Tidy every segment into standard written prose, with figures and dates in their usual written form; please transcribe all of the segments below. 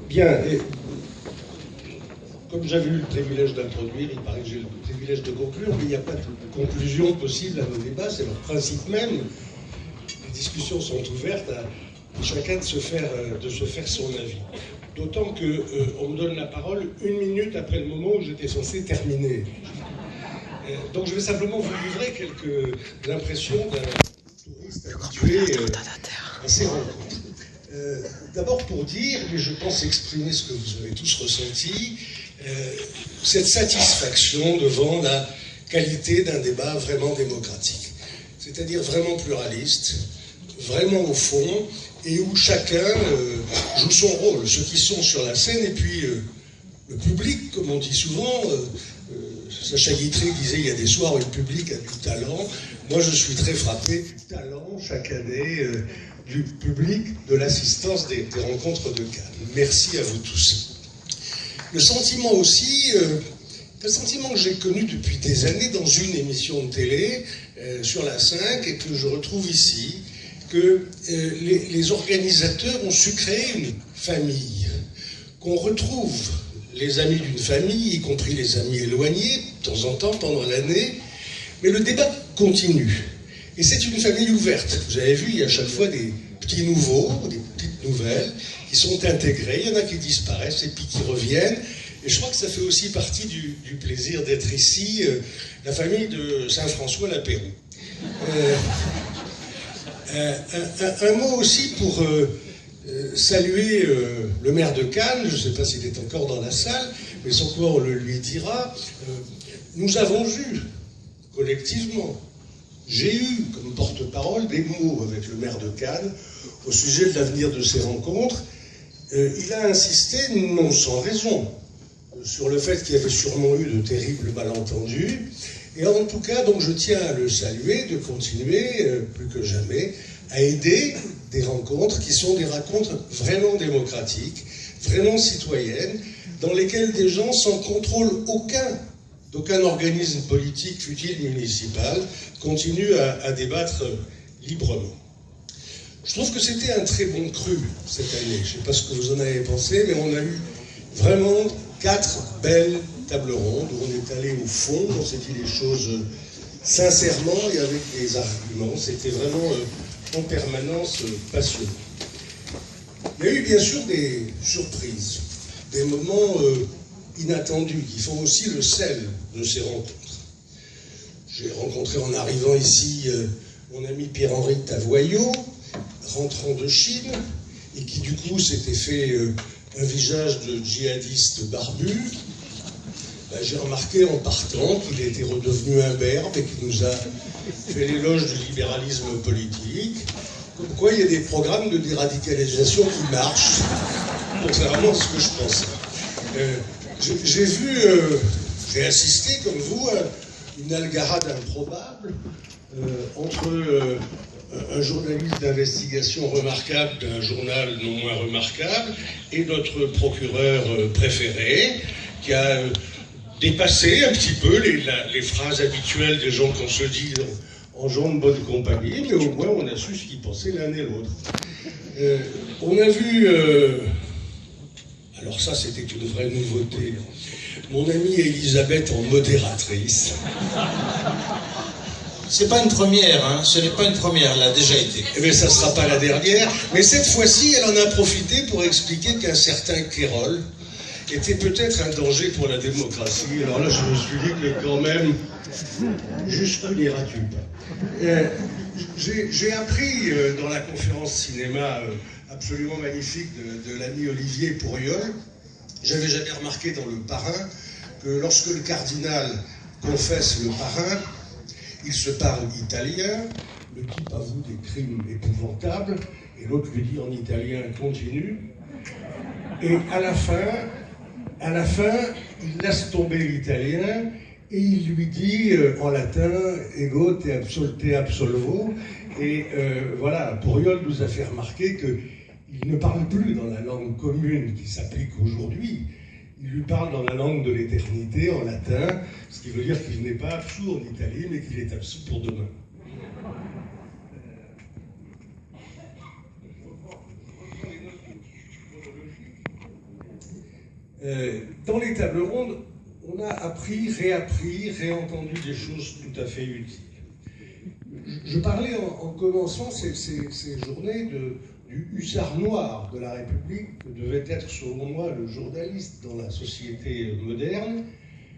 Bien, et comme j'avais eu le privilège d'introduire, il paraît que j'ai le privilège de conclure, mais il n'y a pas de conclusion possible à nos débats, c'est leur principe même. Les discussions sont ouvertes à chacun de se faire son avis. D'autant qu'on me donne la parole 1 minute après le moment où j'étais censé terminer. Donc je vais simplement vous livrer quelques impressions d'un touriste habitué à ces rencontres. D'abord pour dire, et je pense exprimer ce que vous avez tous ressenti, cette satisfaction devant la qualité d'un débat vraiment démocratique. C'est-à-dire vraiment pluraliste, vraiment au fond, et où chacun joue son rôle, ceux qui sont sur la scène, et puis le public, comme on dit souvent. Sacha Guitry disait, il y a des soirs où le public a du talent. Moi, je suis très frappé du talent, chaque année, du public, de l'assistance des rencontres de Cannes. Merci à vous tous. Le sentiment aussi, un sentiment que j'ai connu depuis des années dans une émission de télé sur la 5 et que je retrouve ici, que les organisateurs ont su créer une famille, qu'on retrouve les amis d'une famille, y compris les amis éloignés, de temps en temps, pendant l'année, mais le débat continue. Et c'est une famille ouverte. Vous avez vu, il y a à chaque fois des petits nouveaux, des petites nouvelles, qui sont intégrés, il y en a qui disparaissent et puis qui reviennent. Et je crois que ça fait aussi partie du plaisir d'être ici, la famille de Saint-François-la-Pérou. Un mot aussi pour saluer le maire de Cannes, je ne sais pas s'il est encore dans la salle, mais sans quoi on le lui dira. Nous avons eu, collectivement, j'ai eu comme porte-parole des mots avec le maire de Cannes au sujet de l'avenir de ces rencontres. Il a insisté, non sans raison, sur le fait qu'il y avait sûrement eu de terribles malentendus. Et en tout cas, donc je tiens à le saluer, de continuer, plus que jamais, à aider des rencontres qui sont des rencontres vraiment démocratiques, vraiment citoyennes, dans lesquelles des gens sans contrôle d'aucun organisme politique, fût-il municipal, continuent à débattre librement. Je trouve que c'était un très bon cru cette année. Je ne sais pas ce que vous en avez pensé, mais on a eu vraiment 4 belles tables rondes où on est allé au fond, on s'est dit les choses sincèrement et avec des arguments. C'était vraiment en permanence passionnant. Il y a eu bien sûr des surprises, des moments inattendus qui font aussi le sel de ces rencontres. J'ai rencontré en arrivant ici mon ami Pierre-Henri Tavoyot, rentrant de Chine, et qui du coup s'était fait un visage de djihadiste barbu. Ben, j'ai remarqué en partant qu'il était redevenu imberbe et qu'il nous a fait l'éloge du libéralisme politique. Comme quoi il y a des programmes de déradicalisation qui marchent, contrairement à ce que je pensais. J'ai assisté comme vous à une algarade improbable entre un journaliste d'investigation remarquable d'un journal non moins remarquable et notre procureur préféré qui a dépassé un petit peu les phrases habituelles des gens qu'on se dit en gens de bonne compagnie, mais au moins on a su ce qu'ils pensaient l'un et l'autre. On a vu, alors ça c'était une vraie nouveauté, mon amie Elisabeth en modératrice. C'est pas une première, hein. Ce n'est pas une première, elle a déjà été. Eh bien, ça ne sera pas la dernière, mais cette fois-ci, elle en a profité pour expliquer qu'un certain Kérol était peut-être un danger pour la démocratie. Alors là, je me suis dit que quand même, jusqu'où n'iras-tu pas? J'ai appris dans la conférence cinéma absolument magnifique de l'ami Olivier Pourriol, j'avais jamais remarqué dans Le Parrain que lorsque le cardinal confesse le parrain, il se parle italien, le type avoue des crimes épouvantables, et l'autre lui dit en italien « continue ». Et à la fin, il laisse tomber l'italien, et il lui dit en latin « ego te absolvo ». Et voilà, Pourriol nous a fait remarquer il ne parle plus dans la langue commune qui s'applique aujourd'hui. Il lui parle dans la langue de l'éternité, en latin, ce qui veut dire qu'il n'est pas absous en Italie, mais qu'il est absous pour demain. Dans les tables rondes, on a appris, réappris, réentendu des choses tout à fait utiles. Je parlais en commençant ces journées du hussard noir de la République, que devait être, selon moi, le journaliste dans la société moderne.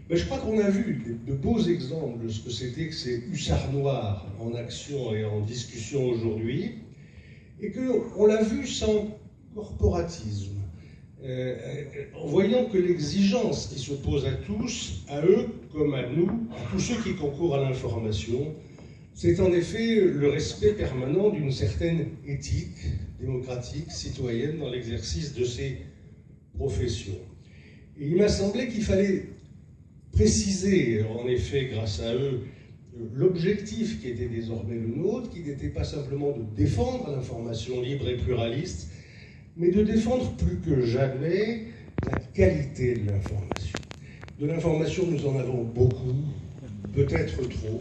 Mais je crois qu'on a vu de beaux exemples de ce que c'était que ces hussards noirs en action et en discussion aujourd'hui, et qu'on l'a vu sans corporatisme, en voyant que l'exigence qui se pose à tous, à eux comme à nous, à tous ceux qui concourent à l'information, c'est en effet le respect permanent d'une certaine éthique démocratique, citoyenne, dans l'exercice de ces professions. Et il m'a semblé qu'il fallait préciser, en effet, grâce à eux, l'objectif qui était désormais le nôtre, qui n'était pas simplement de défendre l'information libre et pluraliste, mais de défendre plus que jamais la qualité de l'information. De l'information, nous en avons beaucoup, peut-être trop.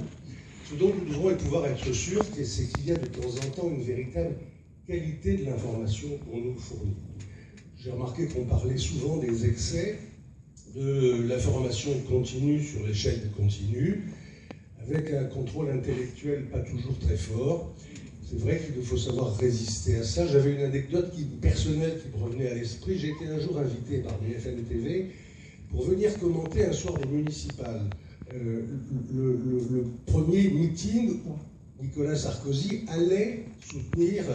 Ce dont nous devons pouvoir être sûrs, c'est qu'il y a de temps en temps une véritable qualité de l'information qu'on nous fournit. J'ai remarqué qu'on parlait souvent des excès de l'information continue sur l'échelle du continu, avec un contrôle intellectuel pas toujours très fort. C'est vrai qu'il faut savoir résister à ça. J'avais une anecdote personnelle qui me revenait à l'esprit. J'ai été un jour invité par BFM TV pour venir commenter un soir des municipales. Le premier meeting où Nicolas Sarkozy allait soutenir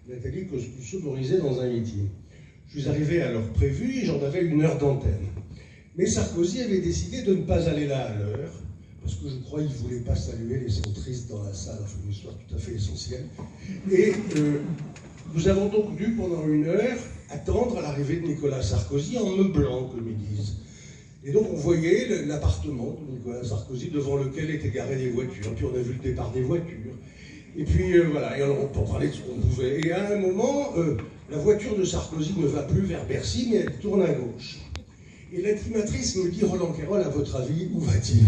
Nathalie Kosciusko-Morizet dans un meeting. Je suis arrivé à l'heure prévue et j'en avais 1 heure d'antenne. Mais Sarkozy avait décidé de ne pas aller là à l'heure, parce que je crois qu'il ne voulait pas saluer les centristes dans la salle, enfin une histoire tout à fait essentielle. Et nous avons donc dû, pendant 1 heure, attendre l'arrivée de Nicolas Sarkozy en meublant, comme ils disent. Et donc on voyait l'appartement de Nicolas Sarkozy devant lequel étaient garées des voitures, puis on a vu le départ des voitures. Et puis voilà, et alors on parlait de ce qu'on pouvait. Et à un moment, la voiture de Sarkozy ne va plus vers Bercy, mais elle tourne à gauche. Et l'animatrice me dit, Roland Quérol, à votre avis, où va-t-il?